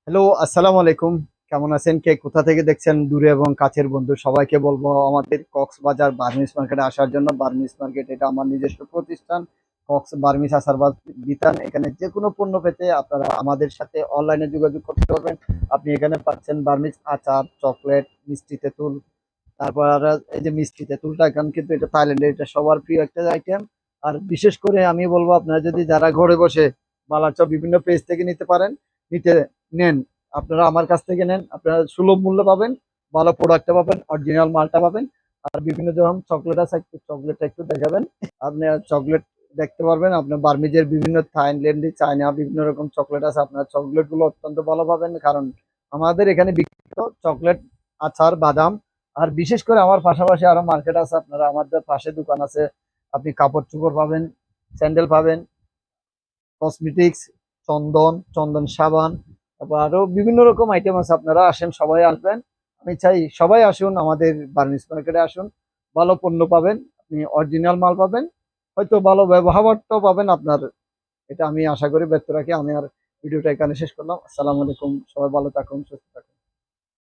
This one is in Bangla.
হ্যালো, আসসালামু আলাইকুম। কেমন আছেন? কে কোথা থেকে দেখছেন? দূরে এবং কাছের বন্ধু সবাইকে বলবো আমাদের কক্সবাজার বার্মিজ মার্কেটে আসার জন্য। বার্মিজ মার্কেট এটা আমার নিজস্ব প্রতিষ্ঠান। কক্স বার্মিজ আচার বিতান। এখানে যেকোনো পণ্য পেতে আপনারা আমাদের সাথে অনলাইনে যোগাযোগ করতে পারবেন। আপনি এখানে পাচ্ছেন বার্মিজ আচার, চকলেট, মিষ্টি তেঁতুল। তারপর আর এই যে মিষ্টি তেঁতুলটা এখন কিন্তু এটা থাইল্যান্ডের, এটা সবার প্রিয় একটা আইটেম। আর বিশেষ করে আমি বলবো আপনারা যদি যারা ঘরে বসে বালাচপ বিভিন্ন পেজ থেকে নিতে পারেন, নিতে নেন। আপনারা আমার কাছ থেকে নেন, আপনারা সুলভ মূল্য পাবেন, ভালো প্রোডাক্টটা পাবেন, অরিজিনাল মালটা পাবেন। আর বিভিন্ন ধরনের চকলেট আছে, একটু চকলেটটা একটু দেখাবেন। আপনি চকলেট দেখতে পারবেন। আপনার বার্মিজের বিভিন্ন থাইল্যান্ডি, চায়না বিভিন্ন রকম চকলেট আছে। আপনার চকলেট গুলো অত্যন্ত ভালো পাবেন, কারণ আমাদের এখানে বিখ্যাত চকলেট, আচার, বাদাম। আর বিশেষ করে আমার পাশাপাশি আরো মার্কেট আছে, আপনারা আমাদের পাশে দোকান আছে। আপনি কাপড় চোপড় পাবেন, স্যান্ডেল পাবেন, কসমেটিক্স, চন্দন সাবান, তারপর আরো বিভিন্ন রকম আইটেম আছে। আপনারা আসেন, সবাই আসবেন। আমি চাই সবাই আসুন, আমাদের বার্মিজ মার্কেটে আসুন। ভালো পণ্য পাবেন, আপনি অরিজিনাল মাল পাবেন, হয়তো ভালো ব্যবহারটাও পাবেন আপনার। এটা আমি আশা করি ব্যক্ত রাখি। আমি আর ভিডিওটা এখানে শেষ করলাম। আসসালামু আলাইকুম, সবাই ভালো থাকুন, সুস্থ থাকুন।